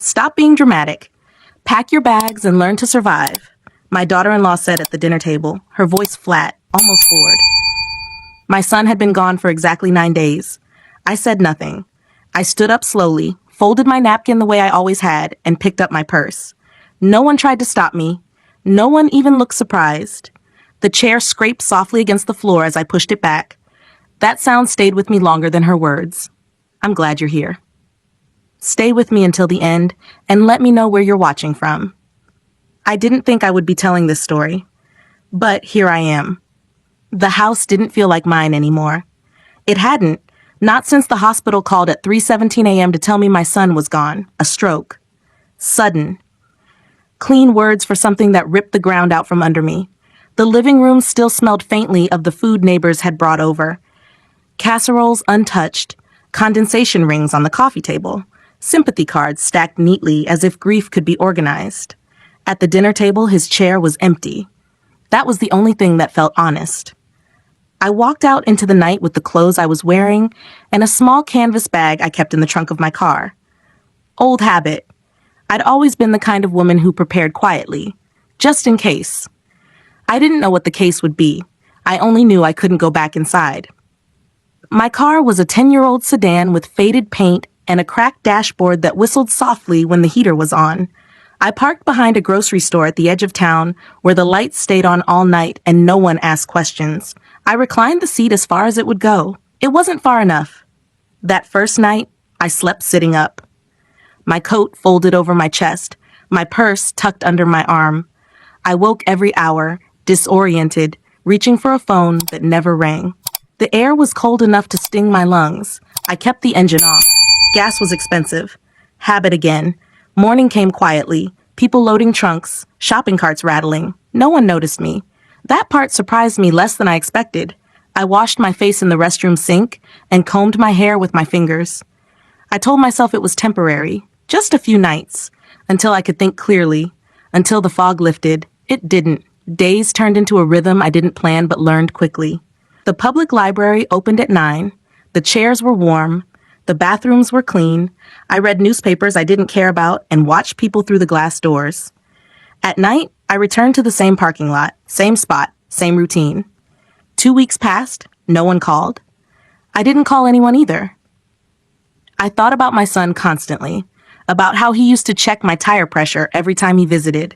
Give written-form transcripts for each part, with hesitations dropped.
Stop being dramatic. Pack your bags and learn to survive, my daughter-in-law said at the dinner table, her voice flat, almost bored. My son had been gone for exactly 9 days. I said nothing. I stood up slowly, folded my napkin the way I always had, and picked up my purse. No one tried to stop me. No one even looked surprised. The chair scraped softly against the floor as I pushed it back. That sound stayed with me longer than her words. I'm glad you're here. Stay with me until the end, and let me know where you're watching from. I didn't think I would be telling this story, but here I am. The house didn't feel like mine anymore. It hadn't, not since the hospital called at 3:17 a.m. to tell me my son was gone, a stroke. Sudden. Clean words for something that ripped the ground out from under me. The living room still smelled faintly of the food neighbors had brought over. Casseroles untouched, condensation rings on the coffee table, sympathy cards stacked neatly as if grief could be organized. At the dinner table, his chair was empty. That was the only thing that felt honest. I walked out into the night with the clothes I was wearing and a small canvas bag I kept in the trunk of my car. Old habit. I'd always been the kind of woman who prepared quietly, just in case. I didn't know what the case would be. I only knew I couldn't go back inside. My car was a 10-year-old sedan with faded paint and a cracked dashboard that whistled softly when the heater was on. I parked behind a grocery store at the edge of town where the lights stayed on all night and no one asked questions. I reclined the seat as far as it would go. It wasn't far enough. That first night, I slept sitting up. My coat folded over my chest, my purse tucked under my arm. I woke every hour, disoriented, reaching for a phone that never rang. The air was cold enough to sting my lungs. I kept the engine off. Gas was expensive. Habit again. Morning came quietly. People loading trunks, shopping carts rattling. No one noticed me. That part surprised me less than I expected. I washed my face in the restroom sink and combed my hair with my fingers. I told myself it was temporary, just a few nights, until I could think clearly, until the fog lifted. It didn't. Days turned into a rhythm I didn't plan but learned quickly. The public library opened at 9. The chairs were warm. The bathrooms were clean. I read newspapers I didn't care about and watched people through the glass doors. At night, I returned to the same parking lot, same spot, same routine. 2 weeks passed. No one called. I didn't call anyone either. I thought about my son constantly, about how he used to check my tire pressure every time he visited,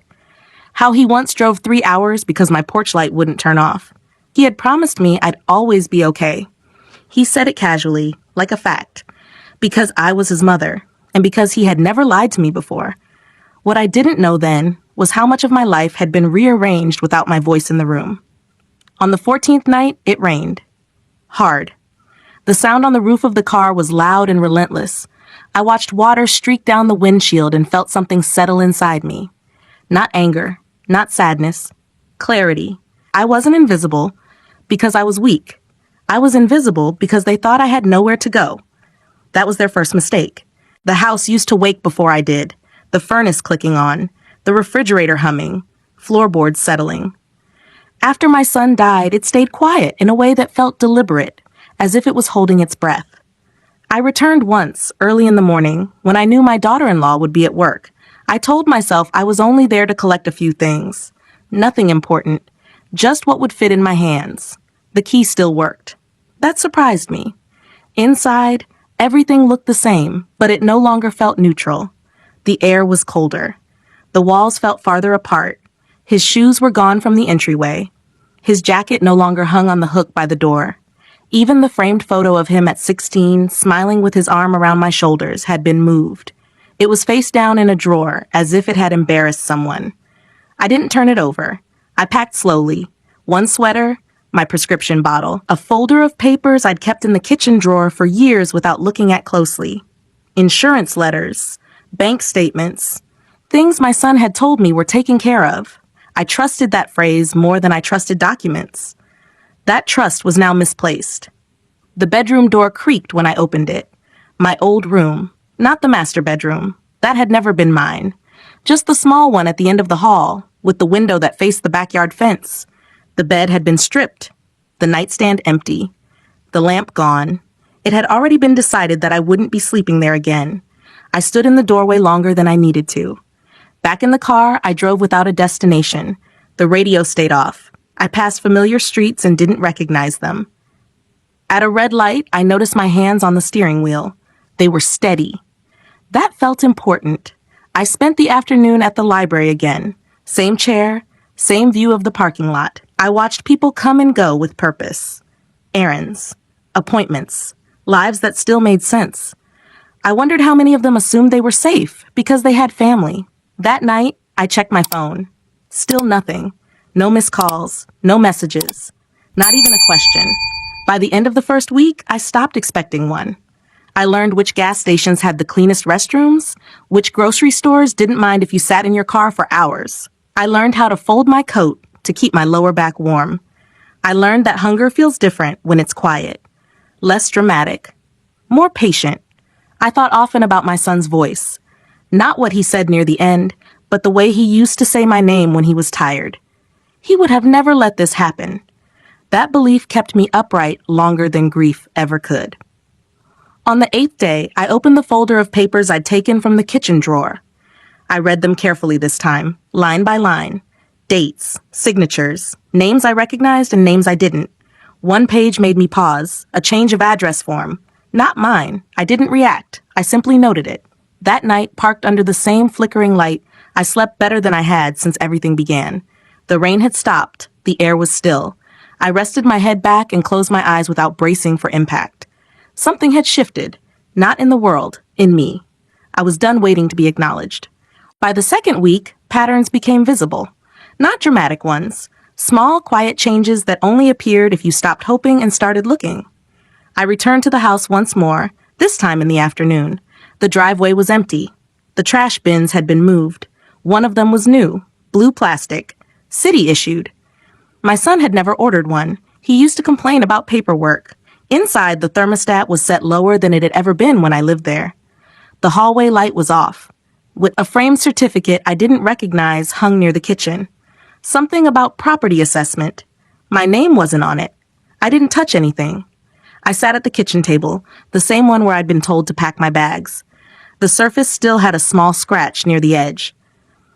how he once drove 3 hours because my porch light wouldn't turn off. He had promised me I'd always be okay. He said it casually, like a fact, because I was his mother, and because he had never lied to me before. What I didn't know then was how much of my life had been rearranged without my voice in the room. On the 14th night, it rained. Hard. The sound on the roof of the car was loud and relentless. I watched water streak down the windshield and felt something settle inside me. Not anger, not sadness, clarity. I wasn't invisible because I was weak. I was invisible because they thought I had nowhere to go. That was their first mistake. The house used to wake before I did, the furnace clicking on, the refrigerator humming, floorboards settling. After my son died, it stayed quiet in a way that felt deliberate, as if it was holding its breath. I returned once, early in the morning, when I knew my daughter-in-law would be at work. I told myself I was only there to collect a few things. Nothing important, just what would fit in my hands. The key still worked. That surprised me. Inside, everything looked the same, but it no longer felt neutral. The air was colder. The walls felt farther apart. His shoes were gone from the entryway. His jacket no longer hung on the hook by the door. Even the framed photo of him at 16, smiling with his arm around my shoulders, had been moved. It was face down in a drawer, as if it had embarrassed someone. I didn't turn it over. I packed slowly. One sweater, my prescription bottle, a folder of papers I'd kept in the kitchen drawer for years without looking at closely. Insurance letters, bank statements, things my son had told me were taken care of. I trusted that phrase more than I trusted documents. That trust was now misplaced. The bedroom door creaked when I opened it. My old room, not the master bedroom. That had never been mine. Just the small one at the end of the hall, with the window that faced the backyard fence. The bed had been stripped. The nightstand empty. The lamp gone. It had already been decided that I wouldn't be sleeping there again. I stood in the doorway longer than I needed to. Back in the car, I drove without a destination. The radio stayed off. I passed familiar streets and didn't recognize them. At a red light, I noticed my hands on the steering wheel. They were steady. That felt important. I spent the afternoon at the library again. Same chair, same view of the parking lot. I watched people come and go with purpose. Errands, appointments, lives that still made sense. I wondered how many of them assumed they were safe because they had family. That night, I checked my phone. Still nothing. No missed calls, no messages, not even a question. By the end of the first week, I stopped expecting one. I learned which gas stations had the cleanest restrooms, which grocery stores didn't mind if you sat in your car for hours. I learned how to fold my coat to keep my lower back warm. I learned that hunger feels different when it's quiet, less dramatic, more patient. I thought often about my son's voice, not what he said near the end, but the way he used to say my name when he was tired. He would have never let this happen. That belief kept me upright longer than grief ever could. On the 8th day, I opened the folder of papers I'd taken from the kitchen drawer. I read them carefully this time, line by line. Dates, signatures, names I recognized and names I didn't. One page made me pause, a change of address form. Not mine. I didn't react. I simply noted it. That night, parked under the same flickering light, I slept better than I had since everything began. The rain had stopped. The air was still. I rested my head back and closed my eyes without bracing for impact. Something had shifted. Not in the world, in me. I was done waiting to be acknowledged. By the second week, patterns became visible. Not dramatic ones. Small, quiet changes that only appeared if you stopped hoping and started looking. I returned to the house once more, this time in the afternoon. The driveway was empty. The trash bins had been moved. One of them was new, blue plastic, city issued. My son had never ordered one. He used to complain about paperwork. Inside, the thermostat was set lower than it had ever been when I lived there. The hallway light was off. With a framed certificate I didn't recognize hung near the kitchen. Something about property assessment. My name wasn't on it. I didn't touch anything. I sat at the kitchen table, the same one where I'd been told to pack my bags. The surface still had a small scratch near the edge.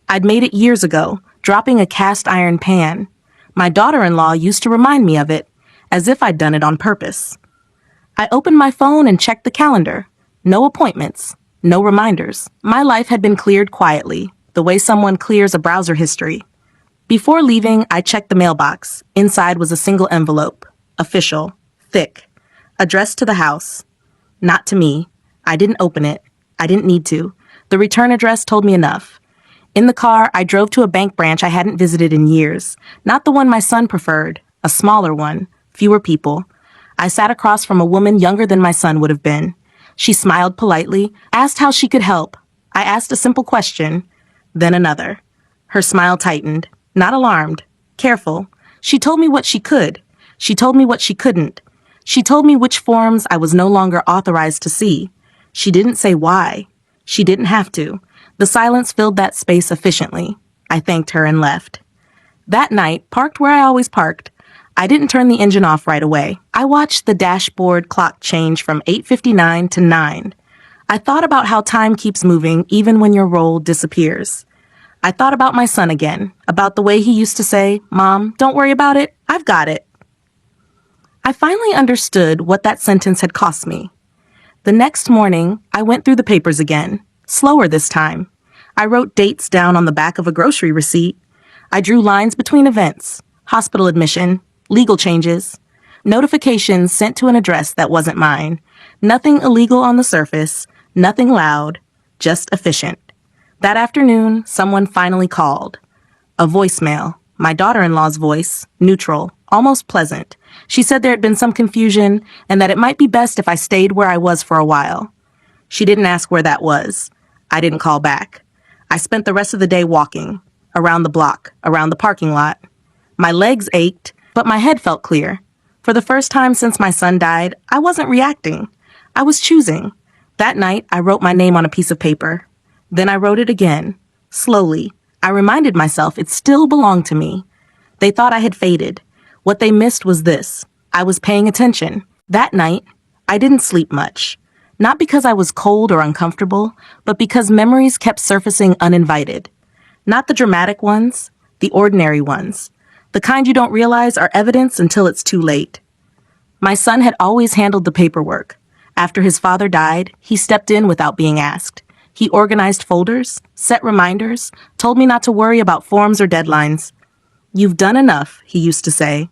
I'd made it years ago, dropping a cast iron pan. My daughter-in-law used to remind me of it, as if I'd done it on purpose. I opened my phone and checked the calendar. No appointments, no reminders. My life had been cleared quietly, the way someone clears a browser history. Before leaving, I checked the mailbox. Inside was a single envelope, official, thick, addressed to the house. Not to me. I didn't open it. I didn't need to. The return address told me enough. In the car, I drove to a bank branch I hadn't visited in years. Not the one my son preferred, a smaller one, fewer people. I sat across from a woman younger than my son would have been. She smiled politely, asked how she could help. I asked a simple question, then another. Her smile tightened, not alarmed, careful. She told me what she could. She told me what she couldn't. She told me which forms I was no longer authorized to see. She didn't say why. She didn't have to. The silence filled that space efficiently. I thanked her and left. That night, parked where I always parked, I didn't turn the engine off right away. I watched the dashboard clock change from 8:59 to 9. I thought about how time keeps moving even when your role disappears. I thought about my son again, about the way he used to say, "Mom, don't worry about it. I've got it." I finally understood what that sentence had cost me. The next morning, I went through the papers again, slower this time. I wrote dates down on the back of a grocery receipt. I drew lines between events, hospital admission, legal changes, notifications sent to an address that wasn't mine. Nothing illegal on the surface, nothing loud, just efficient. That afternoon, someone finally called. A voicemail, my daughter-in-law's voice, neutral, almost pleasant. She said there had been some confusion and that it might be best if I stayed where I was for a while. She didn't ask where that was. I didn't call back. I spent the rest of the day walking, around the block, around the parking lot. My legs ached, but my head felt clear. For the first time since my son died, I wasn't reacting. I was choosing. That night, I wrote my name on a piece of paper. Then I wrote it again. Slowly, I reminded myself it still belonged to me. They thought I had faded. What they missed was this. I was paying attention. That night, I didn't sleep much. Not because I was cold or uncomfortable, but because memories kept surfacing uninvited. Not the dramatic ones, the ordinary ones. The kind you don't realize are evidence until it's too late. My son had always handled the paperwork. After his father died, he stepped in without being asked. He organized folders, set reminders, told me not to worry about forms or deadlines. "You've done enough," he used to say.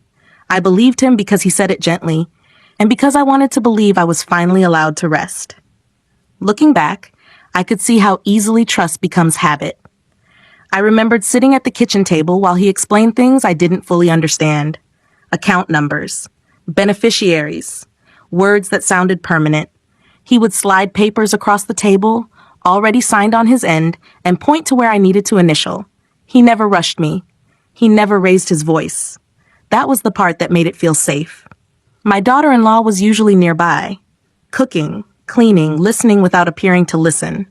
I believed him because he said it gently, and because I wanted to believe I was finally allowed to rest. Looking back, I could see how easily trust becomes habit. I remembered sitting at the kitchen table while he explained things I didn't fully understand. Account numbers, beneficiaries, words that sounded permanent. He would slide papers across the table, already signed on his end, and point to where I needed to initial. He never rushed me. He never raised his voice. That was the part that made it feel safe. My daughter-in-law was usually nearby, cooking, cleaning, listening without appearing to listen.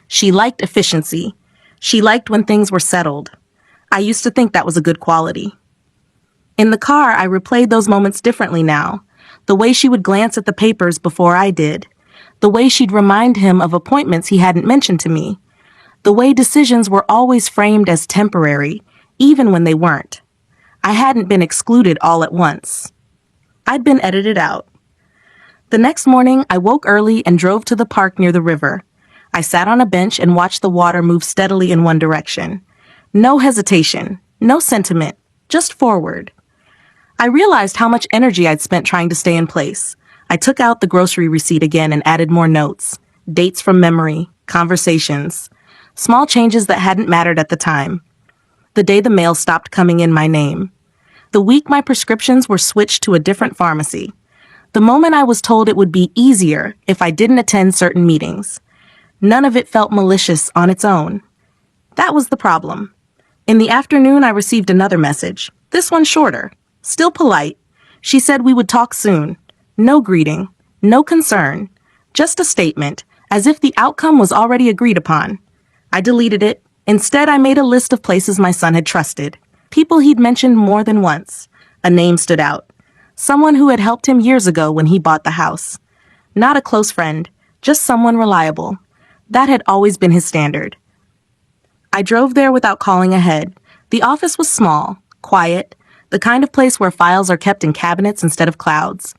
She liked efficiency. She liked when things were settled. I used to think that was a good quality. In the car, I replayed those moments differently now. The way she would glance at the papers before I did. The way she'd remind him of appointments he hadn't mentioned to me. The way decisions were always framed as temporary, even when they weren't. I hadn't been excluded all at once. I'd been edited out. The next morning, I woke early and drove to the park near the river. I sat on a bench and watched the water move steadily in one direction. No hesitation, no sentiment, just forward. I realized how much energy I'd spent trying to stay in place. I took out the grocery receipt again and added more notes, dates from memory, conversations, small changes that hadn't mattered at the time. The day the mail stopped coming in my name. The week my prescriptions were switched to a different pharmacy. The moment I was told it would be easier if I didn't attend certain meetings. None of it felt malicious on its own. That was the problem. In the afternoon, I received another message, this one shorter, still polite. She said we would talk soon. No greeting, no concern, just a statement, as if the outcome was already agreed upon. I deleted it. Instead, I made a list of places my son had trusted, people he'd mentioned more than once. A name stood out. Someone who had helped him years ago when he bought the house. Not a close friend, just someone reliable. That had always been his standard. I drove there without calling ahead. The office was small, quiet, the kind of place where files are kept in cabinets instead of clouds.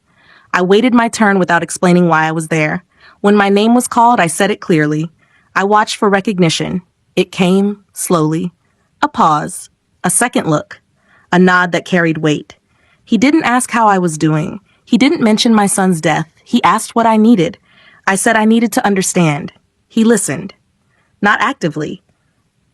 I waited my turn without explaining why I was there. When my name was called, I said it clearly. I watched for recognition. It came, slowly. A pause. A second look. A nod that carried weight. He didn't ask how I was doing. He didn't mention my son's death. He asked what I needed. I said I needed to understand. He listened. Not actively.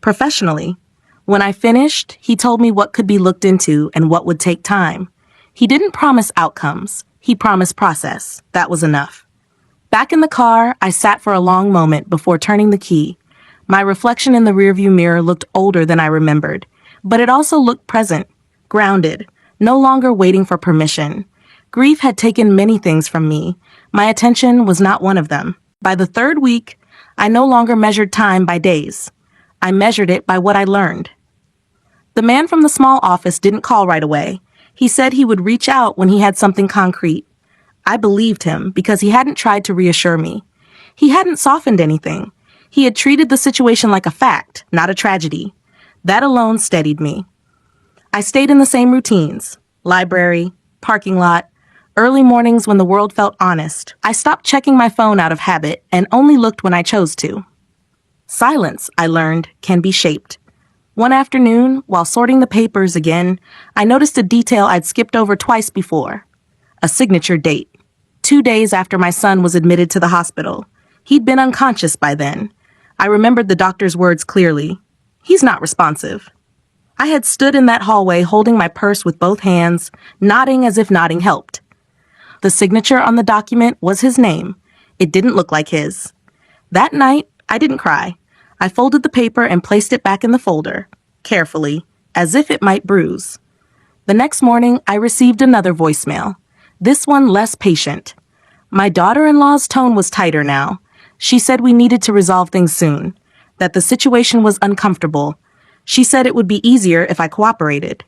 Professionally. When I finished, he told me what could be looked into and what would take time. He didn't promise outcomes. He promised process. That was enough. Back in the car, I sat for a long moment before turning the key. My reflection in the rearview mirror looked older than I remembered, but it also looked present, grounded, no longer waiting for permission. Grief had taken many things from me. My attention was not one of them. By the third week, I no longer measured time by days. I measured it by what I learned. The man from the small office didn't call right away. He said he would reach out when he had something concrete. I believed him because he hadn't tried to reassure me. He hadn't softened anything. He had treated the situation like a fact, not a tragedy. That alone steadied me. I stayed in the same routines. Library, parking lot, early mornings when the world felt honest. I stopped checking my phone out of habit and only looked when I chose to. Silence, I learned, can be shaped. One afternoon, while sorting the papers again, I noticed a detail I'd skipped over twice before. A signature date. 2 days after my son was admitted to the hospital. He'd been unconscious by then. I remembered the doctor's words clearly. He's not responsive. I had stood in that hallway holding my purse with both hands, nodding as if nodding helped. The signature on the document was his name. It didn't look like his. That night, I didn't cry. I folded the paper and placed it back in the folder, carefully, as if it might bruise. The next morning, I received another voicemail, this one less patient. My daughter-in-law's tone was tighter now. She said we needed to resolve things soon, that the situation was uncomfortable. She said it would be easier if I cooperated.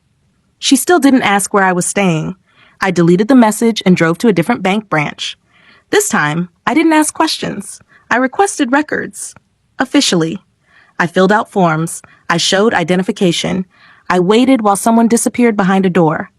She still didn't ask where I was staying. I deleted the message and drove to a different bank branch. This time, I didn't ask questions. I requested records. Officially. I filled out forms. I showed identification. I waited while someone disappeared behind a door.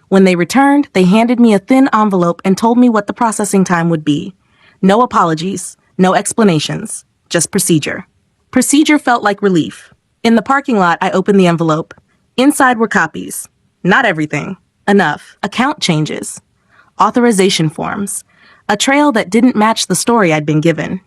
When they returned, they handed me a thin envelope and told me what the processing time would be. No apologies, no explanations, just procedure. Procedure felt like relief. In the parking lot, I opened the envelope. Inside were copies. Not everything. Enough. Account changes. Authorization forms. A trail that didn't match the story I'd been given.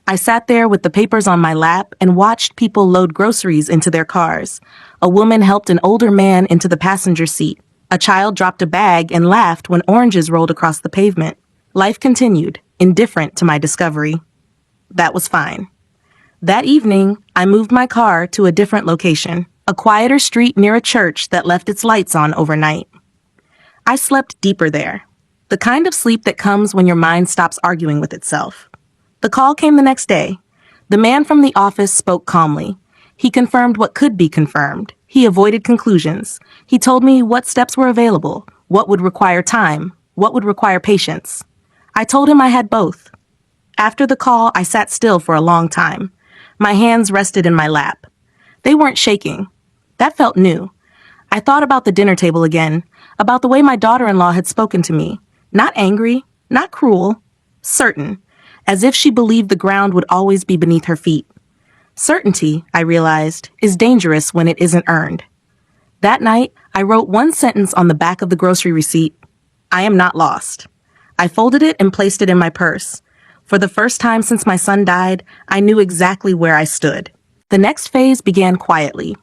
I sat there with the papers on my lap and watched people load groceries into their cars. A woman helped an older man into the passenger seat. A child dropped a bag and laughed when oranges rolled across the pavement. Life continued, indifferent to my discovery. That was fine. That evening, I moved my car to a different location, a quieter street near a church that left its lights on overnight. I slept deeper there, the kind of sleep that comes when your mind stops arguing with itself. The call came the next day. The man from the office spoke calmly. He confirmed what could be confirmed. He avoided conclusions. He told me what steps were available, what would require time, what would require patience. I told him I had both. After the call, I sat still for a long time. My hands rested in my lap. They weren't shaking. That felt new. I thought about the dinner table again, about the way my daughter-in-law had spoken to me. Not angry, not cruel, certain, as if she believed the ground would always be beneath her feet. Certainty, I realized, is dangerous when it isn't earned. That night, I wrote one sentence on the back of the grocery receipt. I am not lost. I folded it and placed it in my purse. For the first time since my son died, I knew exactly where I stood. The next phase began quietly.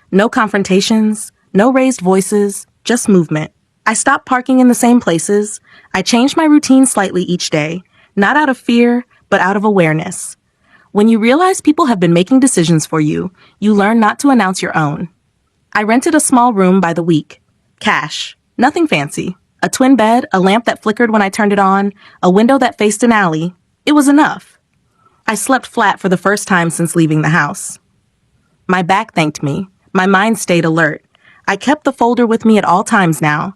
No confrontations, no raised voices, just movement. I stopped parking in the same places. I changed my routine slightly each day, not out of fear, but out of awareness. When you realize people have been making decisions for you, you learn not to announce your own. I rented a small room by the week. Cash. Nothing fancy. A twin bed, a lamp that flickered when I turned it on, a window that faced an alley. It was enough. I slept flat for the first time since leaving the house. My back thanked me. My mind stayed alert. I kept the folder with me at all times now.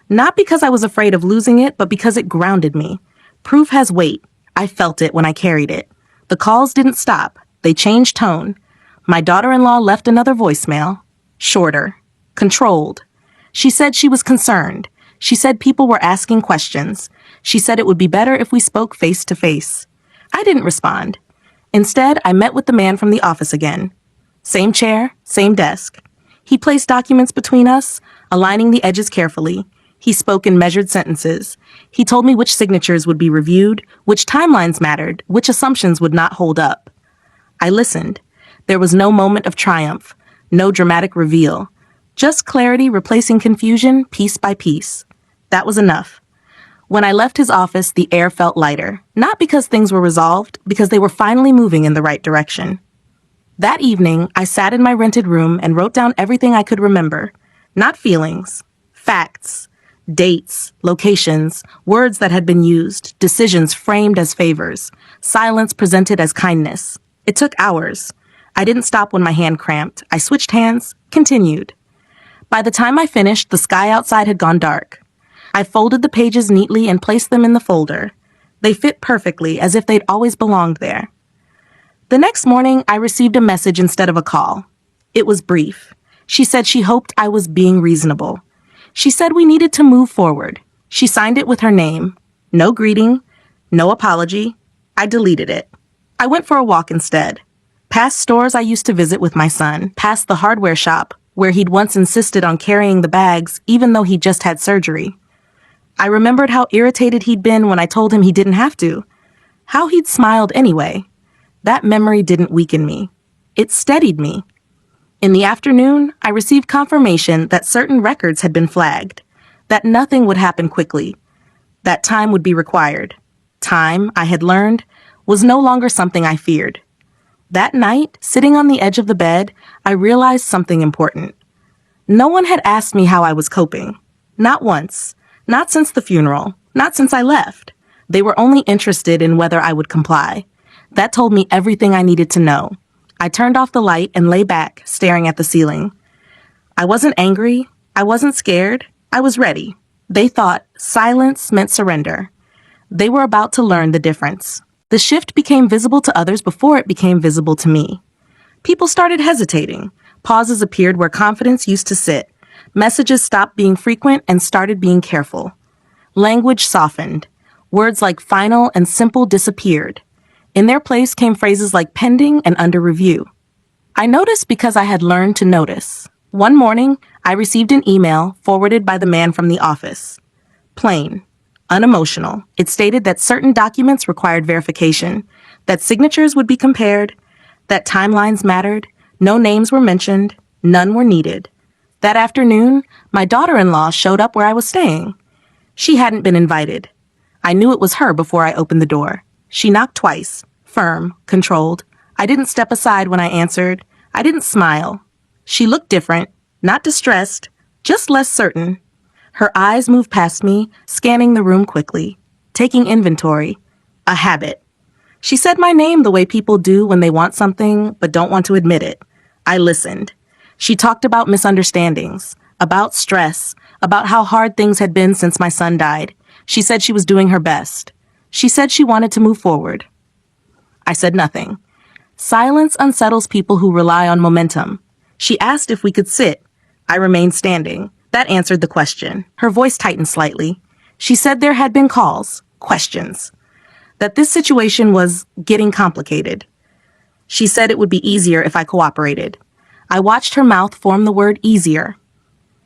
Not because I was afraid of losing it, but because it grounded me. Proof has weight. I felt it when I carried it. The calls didn't stop. They changed tone. My daughter-in-law left another voicemail. Shorter. Controlled. She said she was concerned. She said people were asking questions. She said it would be better if we spoke face to face. I didn't respond. Instead, I met with the man from the office again. Same chair, same desk. He placed documents between us, aligning the edges carefully. He spoke in measured sentences. He told me which signatures would be reviewed, which timelines mattered, which assumptions would not hold up. I listened. There was no moment of triumph, no dramatic reveal. Just clarity replacing confusion piece by piece. That was enough. When I left his office, the air felt lighter, not because things were resolved, because they were finally moving in the right direction. That evening, I sat in my rented room and wrote down everything I could remember. Not feelings, facts. Dates, locations, words that had been used, decisions framed as favors, silence presented as kindness. It took hours. I didn't stop when my hand cramped. I switched hands, continued. By the time I finished, the sky outside had gone dark. I folded the pages neatly and placed them in the folder. They fit perfectly, as if they'd always belonged there. The next morning, I received a message instead of a call. It was brief. She said she hoped I was being reasonable. She said we needed to move forward. She signed it with her name. No greeting, no apology. I deleted it. I went for a walk instead. Past stores I used to visit with my son, past the hardware shop, where he'd once insisted on carrying the bags even though he'd just had surgery. I remembered how irritated he'd been when I told him he didn't have to. How he'd smiled anyway. That memory didn't weaken me. It steadied me. In the afternoon, I received confirmation that certain records had been flagged, that nothing would happen quickly, that time would be required. Time, I had learned, was no longer something I feared. That night, sitting on the edge of the bed, I realized something important. No one had asked me how I was coping. Not once. Not since the funeral. Not since I left. They were only interested in whether I would comply. That told me everything I needed to know. I turned off the light and lay back, staring at the ceiling. I wasn't angry. I wasn't scared. I was ready. They thought silence meant surrender. They were about to learn the difference. The shift became visible to others before it became visible to me. People started hesitating. Pauses appeared where confidence used to sit. Messages stopped being frequent and started being careful. Language softened. Words like final and simple disappeared. In their place came phrases like pending and under review. I noticed because I had learned to notice. One morning, I received an email forwarded by the man from the office. Plain, unemotional. It stated that certain documents required verification, that signatures would be compared, that timelines mattered, no names were mentioned, none were needed. That afternoon, my daughter-in-law showed up where I was staying. She hadn't been invited. I knew it was her before I opened the door. She knocked twice, firm, controlled. I didn't step aside when I answered. I didn't smile. She looked different, not distressed, just less certain. Her eyes moved past me, scanning the room quickly, taking inventory. A habit. She said my name the way people do when they want something but don't want to admit it. I listened. She talked about misunderstandings, about stress, about how hard things had been since my son died. She said she was doing her best. She said she wanted to move forward. I said nothing. Silence unsettles people who rely on momentum. She asked if we could sit. I remained standing. That answered the question. Her voice tightened slightly. She said there had been calls, questions, that this situation was getting complicated. She said it would be easier if I cooperated. I watched her mouth form the word easier.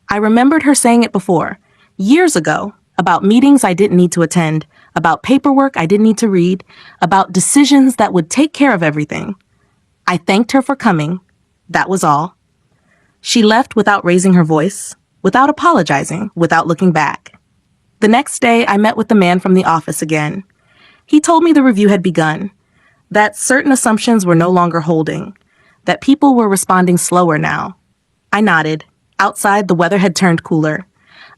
I remembered her saying it before, years ago, about meetings I didn't need to attend, about paperwork I didn't need to read, about decisions that would take care of everything. I thanked her for coming. That was all. She left without raising her voice, without apologizing, without looking back. The next day, I met with the man from the office again. He told me the review had begun, that certain assumptions were no longer holding, that people were responding slower now. I nodded. Outside, the weather had turned cooler.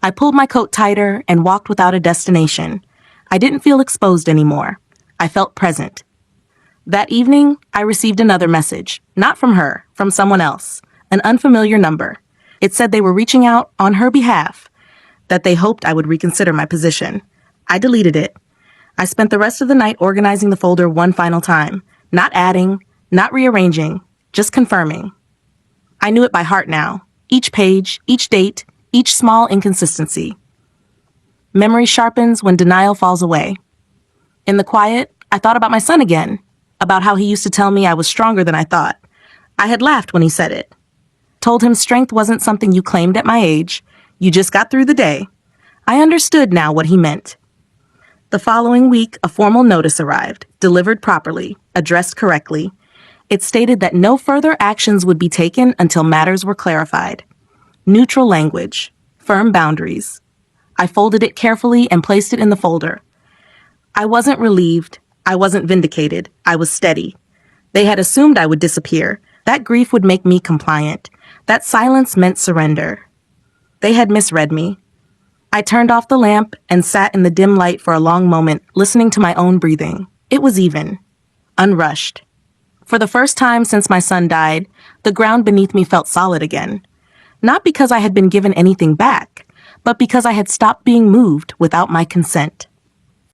I pulled my coat tighter and walked without a destination. I didn't feel exposed anymore. I felt present. That evening, I received another message, not from her, from someone else, an unfamiliar number. It said they were reaching out on her behalf, that they hoped I would reconsider my position. I deleted it. I spent the rest of the night organizing the folder one final time, not adding, not rearranging, just confirming. I knew it by heart now, each page, each date, each small inconsistency. Memory sharpens when denial falls away. In the quiet, I thought about my son again, about how he used to tell me I was stronger than I thought. I had laughed when he said it. Told him strength wasn't something you claimed at my age. You just got through the day. I understood now what he meant. The following week, a formal notice arrived, delivered properly, addressed correctly. It stated that no further actions would be taken until matters were clarified. Neutral language, firm boundaries. I folded it carefully and placed it in the folder. I wasn't relieved. I wasn't vindicated. I was steady. They had assumed I would disappear. That grief would make me compliant. That silence meant surrender. They had misread me. I turned off the lamp and sat in the dim light for a long moment, listening to my own breathing. It was even, unrushed. For the first time since my son died, the ground beneath me felt solid again. Not because I had been given anything back, but because I had stopped being moved without my consent.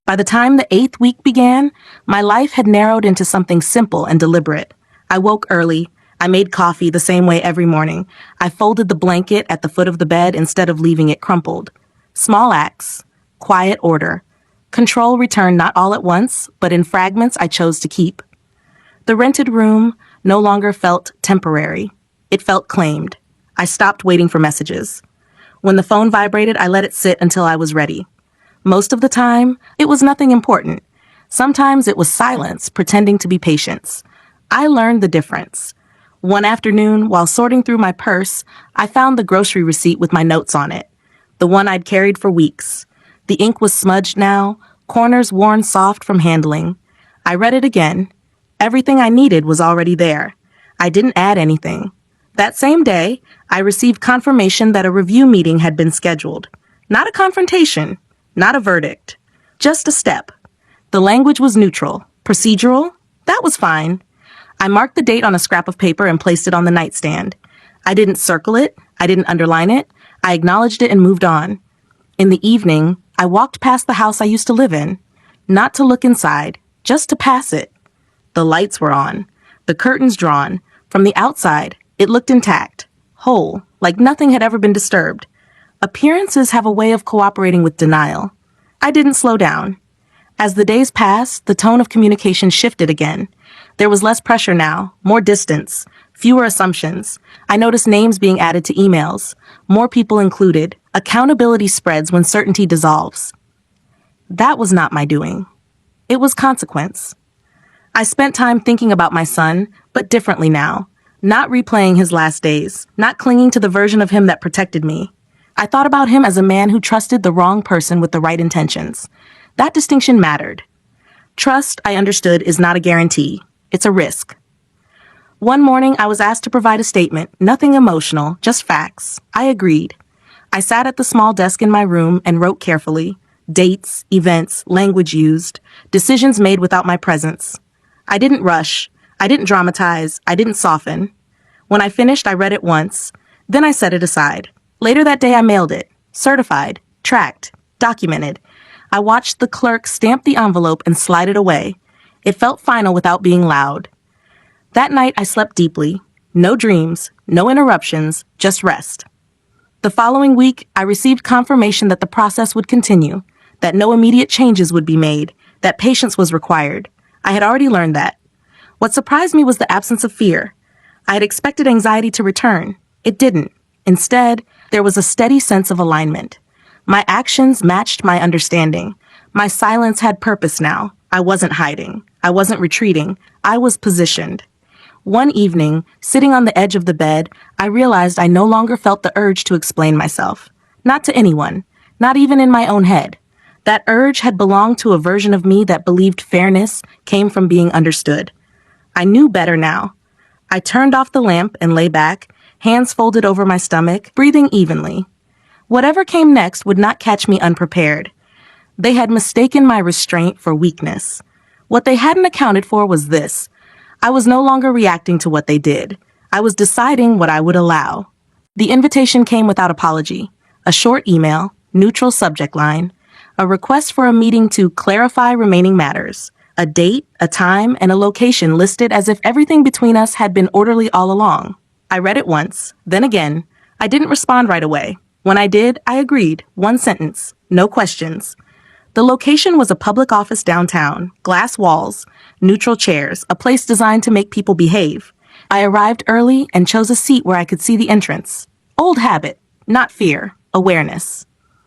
By the time the 8th week began, my life had narrowed into something simple and deliberate. I woke early. I made coffee the same way every morning. I folded the blanket at the foot of the bed instead of leaving it crumpled. Small acts, quiet order. Control returned not all at once, but in fragments I chose to keep. The rented room no longer felt temporary. It felt claimed. I stopped waiting for messages. When the phone vibrated, I let it sit until I was ready. Most of the time, it was nothing important. Sometimes it was silence, pretending to be patience. I learned the difference. One afternoon, while sorting through my purse, I found the grocery receipt with my notes on it. The one I'd carried for weeks. The ink was smudged now, corners worn soft from handling. I read it again. Everything I needed was already there. I didn't add anything. That same day, I received confirmation that a review meeting had been scheduled. Not a confrontation, not a verdict, just a step. The language was neutral. Procedural? That was fine. I marked the date on a scrap of paper and placed it on the nightstand. I didn't circle it. I didn't underline it. I acknowledged it and moved on. In the evening, I walked past the house I used to live in. Not to look inside, just to pass it. The lights were on, the curtains drawn. From the outside, it looked intact, whole, like nothing had ever been disturbed. Appearances have a way of cooperating with denial. I didn't slow down. As the days passed, the tone of communication shifted again. There was less pressure now, more distance, fewer assumptions. I noticed names being added to emails, more people included. Accountability spreads when certainty dissolves. That was not my doing. It was consequence. I spent time thinking about my son, but differently now. Not replaying his last days, not clinging to the version of him that protected me. I thought about him as a man who trusted the wrong person with the right intentions. That distinction mattered. Trust, I understood, is not a guarantee. It's a risk. One morning, I was asked to provide a statement, nothing emotional, just facts. I agreed. I sat at the small desk in my room and wrote carefully. Dates, events, language used, decisions made without my presence. I didn't rush. I didn't dramatize. I didn't soften. When I finished, I read it once. Then I set it aside. Later that day, I mailed it. Certified, tracked, documented. I watched the clerk stamp the envelope and slide it away. It felt final without being loud. That night, I slept deeply. No dreams, no interruptions, just rest. The following week, I received confirmation that the process would continue, that no immediate changes would be made, that patience was required. I had already learned that. What surprised me was the absence of fear. I had expected anxiety to return. It didn't. Instead, there was a steady sense of alignment. My actions matched my understanding. My silence had purpose now. I wasn't hiding. I wasn't retreating. I was positioned. One evening, sitting on the edge of the bed, I realized I no longer felt the urge to explain myself. Not to anyone. Not even in my own head. That urge had belonged to a version of me that believed fairness came from being understood. I knew better now. I turned off the lamp and lay back, hands folded over my stomach, breathing evenly. Whatever came next would not catch me unprepared. They had mistaken my restraint for weakness. What they hadn't accounted for was this. I was no longer reacting to what they did. I was deciding what I would allow. The invitation came without apology. A short email, neutral subject line, a request for a meeting to clarify remaining matters, a date, a time, and a location listed as if everything between us had been orderly all along. I read it once, then again. I didn't respond right away. When I did, I agreed. One sentence. No questions. The location was a public office downtown, glass walls, neutral chairs, a place designed to make people behave. I arrived early and chose a seat where I could see the entrance. Old habit, not fear, awareness.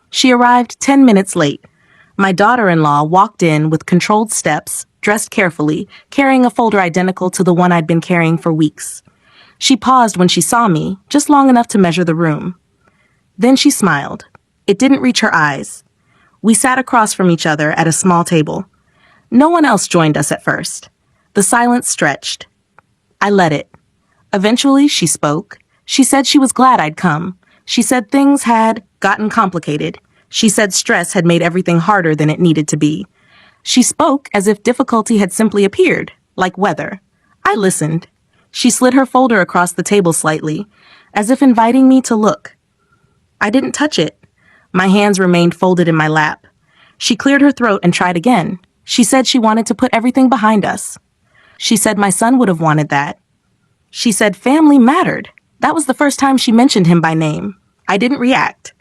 She arrived 10 minutes late. My daughter-in-law walked in with controlled steps, dressed carefully, carrying a folder identical to the one I'd been carrying for weeks. She paused when she saw me, just long enough to measure the room. Then she smiled. It didn't reach her eyes. We sat across from each other at a small table. No one else joined us at first. The silence stretched. I let it. Eventually, she spoke. She said she was glad I'd come. She said things had gotten complicated. She said stress had made everything harder than it needed to be. She spoke as if difficulty had simply appeared, like weather. I listened. She slid her folder across the table slightly, as if inviting me to look. I didn't touch it. My hands remained folded in my lap. She cleared her throat and tried again. She said she wanted to put everything behind us. She said my son would have wanted that. She said family mattered. That was the first time she mentioned him by name. I didn't react.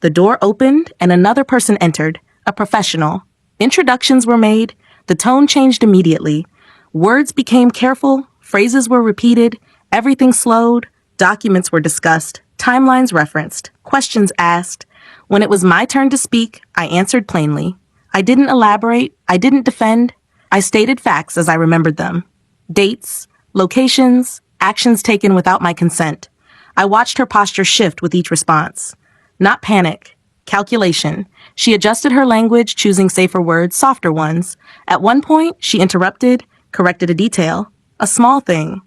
The door opened and another person entered, a professional. Introductions were made. The tone changed immediately. Words became careful. Phrases were repeated. Everything slowed. Documents were discussed. Timelines referenced. Questions asked. When it was my turn to speak, I answered plainly. I didn't elaborate. I didn't defend. I stated facts as I remembered them. Dates, locations, actions taken without my consent. I watched her posture shift with each response. Not panic. Calculation. She adjusted her language, choosing safer words, softer ones. At one point, she interrupted, corrected a detail. A small thing.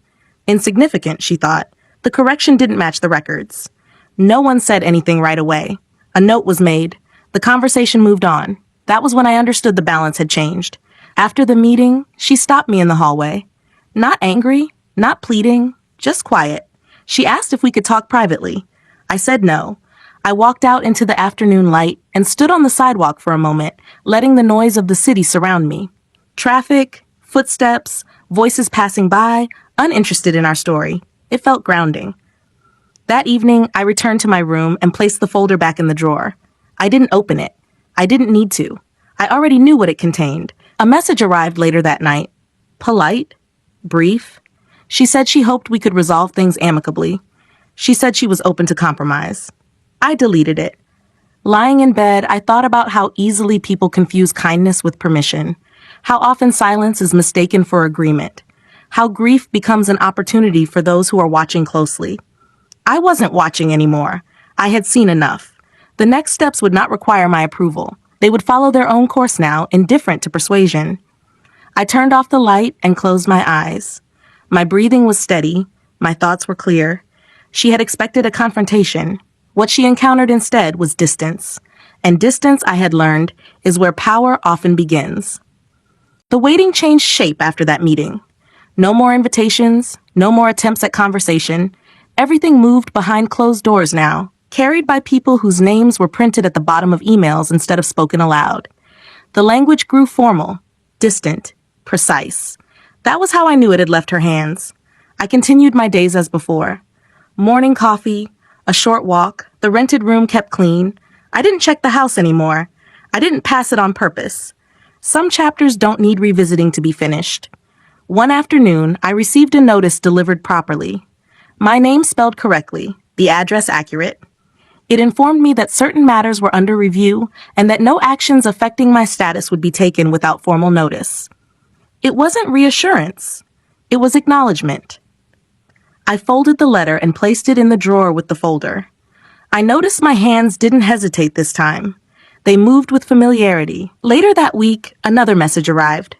Insignificant, she thought. The correction didn't match the records. No one said anything right away. A note was made. The conversation moved on. That was when I understood the balance had changed. After the meeting, she stopped me in the hallway. Not angry, not pleading, just quiet. She asked if we could talk privately. I said no. I walked out into the afternoon light and stood on the sidewalk for a moment, letting the noise of the city surround me. Traffic, footsteps, voices passing by, uninterested in our story. It felt grounding. That evening, I returned to my room and placed the folder back in the drawer. I didn't open it. I didn't need to. I already knew what it contained. A message arrived later that night. Polite, brief. She said she hoped we could resolve things amicably. She said she was open to compromise. I deleted it. Lying in bed, I thought about how easily people confuse kindness with permission, how often silence is mistaken for agreement, how grief becomes an opportunity for those who are watching closely. I wasn't watching anymore. I had seen enough. The next steps would not require my approval. They would follow their own course now, indifferent to persuasion. I turned off the light and closed my eyes. My breathing was steady. My thoughts were clear. She had expected a confrontation. What she encountered instead was distance. And distance, I had learned, is where power often begins. The waiting changed shape after that meeting. No more invitations, no more attempts at conversation. Everything moved behind closed doors now, carried by people whose names were printed at the bottom of emails instead of spoken aloud. The language grew formal, distant, precise. That was how I knew it had left her hands. I continued my days as before. Morning coffee, a short walk, the rented room kept clean. I didn't check the house anymore. I didn't pass it on purpose. Some chapters don't need revisiting to be finished. One afternoon, I received a notice delivered properly. My name spelled correctly, the address accurate. It informed me that certain matters were under review and that no actions affecting my status would be taken without formal notice. It wasn't reassurance. It was acknowledgement. I folded the letter and placed it in the drawer with the folder. I noticed my hands didn't hesitate this time. They moved with familiarity. Later that week, another message arrived.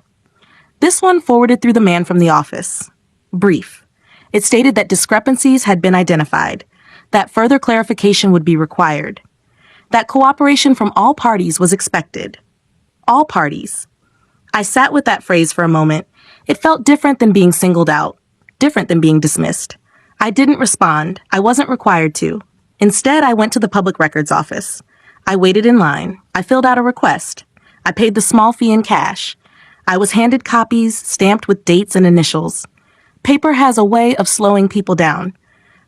This one forwarded through the man from the office. Brief. It stated that discrepancies had been identified, that further clarification would be required, that cooperation from all parties was expected. All parties. I sat with that phrase for a moment. It felt different than being singled out, different than being dismissed. I didn't respond. I wasn't required to. Instead, I went to the public records office. I waited in line. I filled out a request. I paid the small fee in cash. I was handed copies stamped with dates and initials. Paper has a way of slowing people down.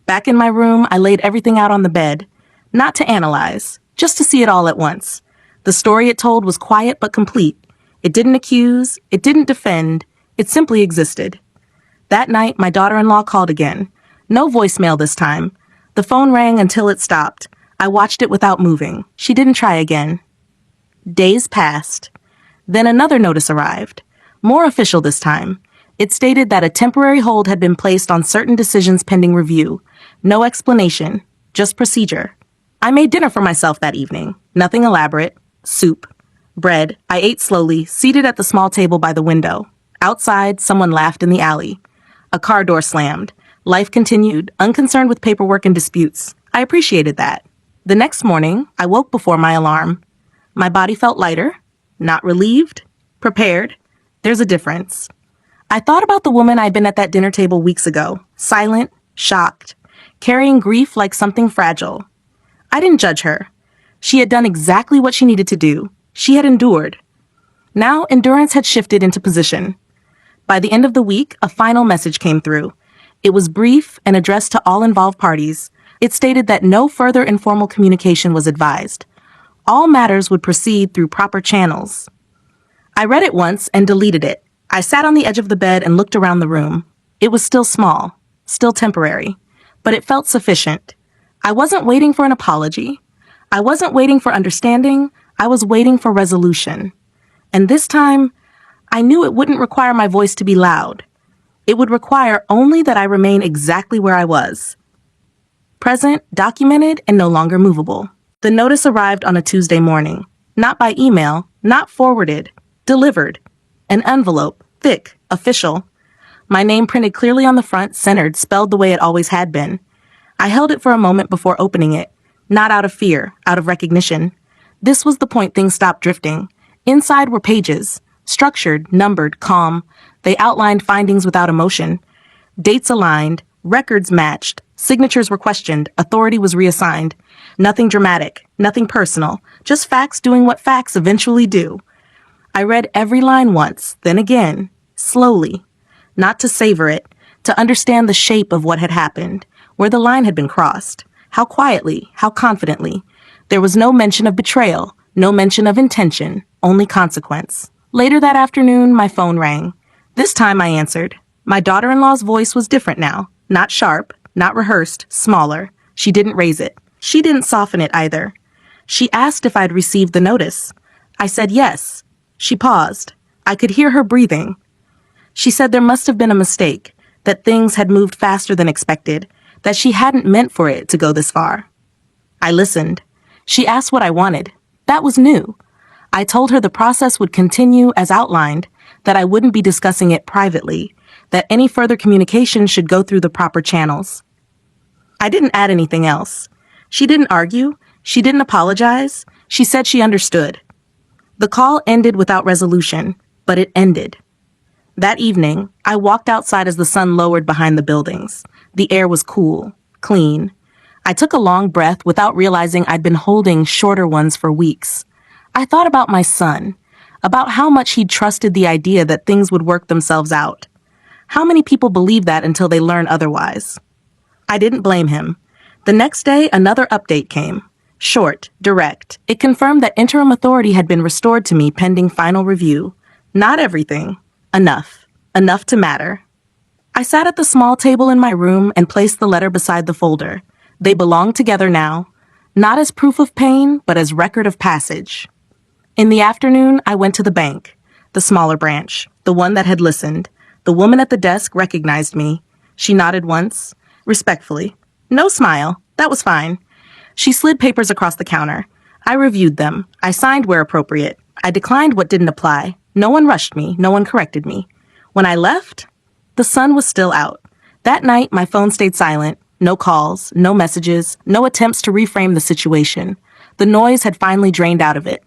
Back in my room, I laid everything out on the bed, not to analyze, just to see it all at once. The story it told was quiet but complete. It didn't accuse, it didn't defend, it simply existed. That night, my daughter-in-law called again. No voicemail this time. The phone rang until it stopped. I watched it without moving. She didn't try again. Days passed. Then another notice arrived. More official this time. It stated that a temporary hold had been placed on certain decisions pending review. No explanation, just procedure. I made dinner for myself that evening. Nothing elaborate. Soup. Bread. I ate slowly, seated at the small table by the window. Outside, someone laughed in the alley. A car door slammed. Life continued, unconcerned with paperwork and disputes. I appreciated that. The next morning, I woke before my alarm. My body felt lighter, not relieved, prepared. There's a difference. I thought about the woman I'd been at that dinner table weeks ago, silent, shocked, carrying grief like something fragile. I didn't judge her. She had done exactly what she needed to do. She had endured. Now endurance had shifted into position. By the end of the week, a final message came through. It was brief and addressed to all involved parties. It stated that no further informal communication was advised. All matters would proceed through proper channels. I read it once and deleted it. I sat on the edge of the bed and looked around the room. It was still small, still temporary, but it felt sufficient. I wasn't waiting for an apology. I wasn't waiting for understanding. I was waiting for resolution. And this time, I knew it wouldn't require my voice to be loud. It would require only that I remain exactly where I was. Present, documented, and no longer movable. The notice arrived on a Tuesday morning. Not by email, not forwarded, delivered. An envelope, thick, official. My name printed clearly on the front, centered, spelled the way it always had been. I held it for a moment before opening it, not out of fear, out of recognition. This was the point things stopped drifting. Inside were pages, structured, numbered, calm. They outlined findings without emotion. Dates aligned, records matched, Signatures were questioned, authority was reassigned. Nothing dramatic, nothing personal, just facts doing what facts eventually do. I read every line once, then again, slowly, not to savor it, to understand the shape of what had happened, where the line had been crossed, how quietly, how confidently. There was no mention of betrayal, no mention of intention, only consequence. Later that afternoon, my phone rang. This time I answered. My daughter-in-law's voice was different now, not sharp, not rehearsed, smaller. She didn't raise it. She didn't soften it either. She asked if I'd received the notice. I said yes. She paused. I could hear her breathing. She said there must have been a mistake, that things had moved faster than expected, that she hadn't meant for it to go this far. I listened. She asked what I wanted. That was new. I told her the process would continue as outlined, that I wouldn't be discussing it privately, that any further communication should go through the proper channels. I didn't add anything else. She didn't argue. She didn't apologize. She said she understood. The call ended without resolution, but it ended. That evening, I walked outside as the sun lowered behind the buildings. The air was cool, clean. I took a long breath without realizing I'd been holding shorter ones for weeks. I thought about my son, about how much he'd trusted the idea that things would work themselves out. How many people believe that until they learn otherwise? I didn't blame him. The next day, another update came. Short, direct. It confirmed that interim authority had been restored to me pending final review. Not everything. Enough. Enough to matter. I sat at the small table in my room and placed the letter beside the folder. They belonged together now, not as proof of pain, but as record of passage. In the afternoon, I went to the bank, the smaller branch, the one that had listened. The woman at the desk recognized me. She nodded once, respectfully. No smile. That was fine. She slid papers across the counter. I reviewed them. I signed where appropriate. I declined what didn't apply. No one rushed me. No one corrected me. When I left, the sun was still out. That night, my phone stayed silent. No calls, no messages, no attempts to reframe the situation. The noise had finally drained out of it.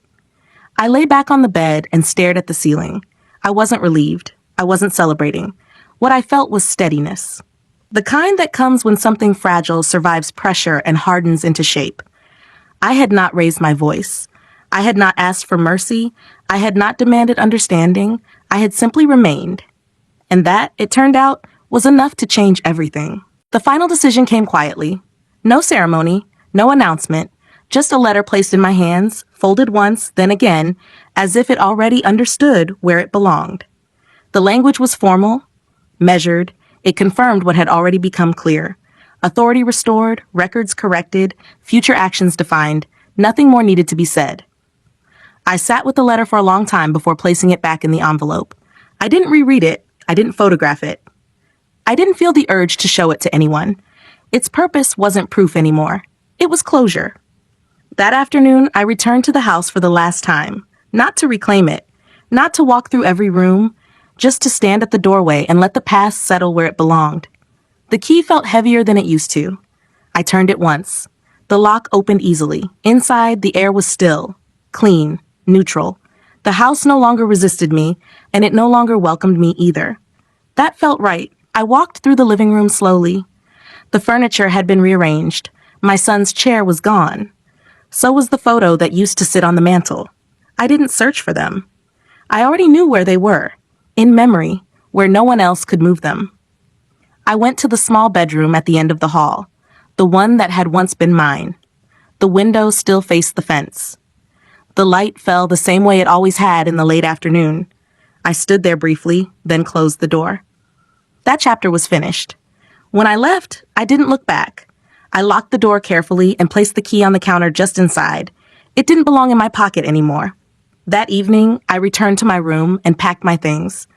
I lay back on the bed and stared at the ceiling. I wasn't relieved. I wasn't celebrating. What I felt was steadiness. The kind that comes when something fragile survives pressure and hardens into shape. I had not raised my voice. I had not asked for mercy. I had not demanded understanding. I had simply remained. And that, it turned out, was enough to change everything. The final decision came quietly. No ceremony, no announcement, just a letter placed in my hands, folded once, then again, as if it already understood where it belonged. The language was formal, measured. It confirmed what had already become clear. Authority restored, records corrected, future actions defined. Nothing more needed to be said. I sat with the letter for a long time before placing it back in the envelope. I didn't reread it. I didn't photograph it. I didn't feel the urge to show it to anyone. Its purpose wasn't proof anymore. It was closure. That afternoon, I returned to the house for the last time, not to reclaim it, not to walk through every room, just to stand at the doorway and let the past settle where it belonged. The key felt heavier than it used to. I turned it once. The lock opened easily. Inside, the air was still, clean, neutral. The house no longer resisted me, and it no longer welcomed me either. That felt right. I walked through the living room slowly. The furniture had been rearranged. My son's chair was gone. So was the photo that used to sit on the mantel. I didn't search for them. I already knew where they were, in memory, where no one else could move them. I went to the small bedroom at the end of the hall, the one that had once been mine. The window still faced the fence. The light fell the same way it always had in the late afternoon. I stood there briefly, then closed the door. That chapter was finished. When I left, I didn't look back. I locked the door carefully and placed the key on the counter just inside. It didn't belong in my pocket anymore. That evening, I returned to my room and packed my things.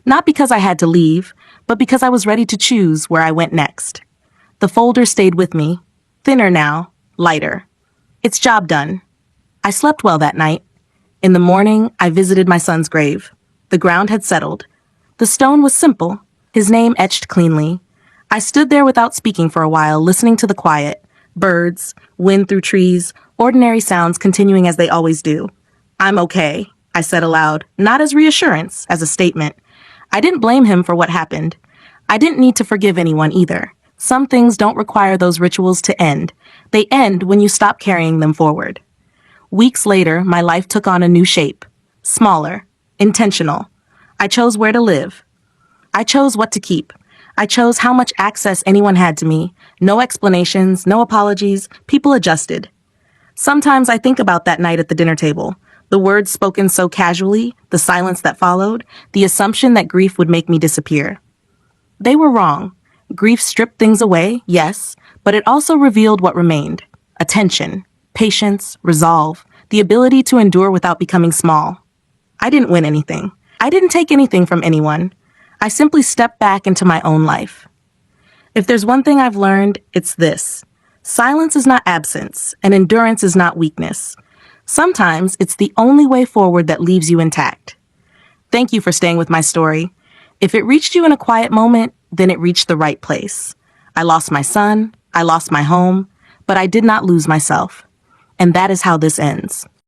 Not because I had to leave, but because I was ready to choose where I went next. The folder stayed with me, thinner now, lighter. Its job done. I slept well that night. In the morning, I visited my son's grave. The ground had settled. The stone was simple, his name etched cleanly. I stood there without speaking for a while, listening to the quiet. Birds, wind through trees, ordinary sounds continuing as they always do. I'm okay, I said aloud, not as reassurance, as a statement. I didn't blame him for what happened. I didn't need to forgive anyone either. Some things don't require those rituals to end. They end when you stop carrying them forward. Weeks later, my life took on a new shape. Smaller. Intentional. I chose where to live. I chose what to keep. I chose how much access anyone had to me. No explanations, no apologies. People adjusted. Sometimes I think about that night at the dinner table. The words spoken so casually, the silence that followed, the assumption that grief would make me disappear. They were wrong. Grief stripped things away, yes, but it also revealed what remained. Attention, patience, resolve, the ability to endure without becoming small. I didn't win anything. I didn't take anything from anyone. I simply stepped back into my own life. If there's one thing I've learned, it's this. Silence is not absence, and endurance is not weakness. Sometimes it's the only way forward that leaves you intact. Thank you for staying with my story. If it reached you in a quiet moment, then it reached the right place. I lost my son, I lost my home, but I did not lose myself. And that is how this ends.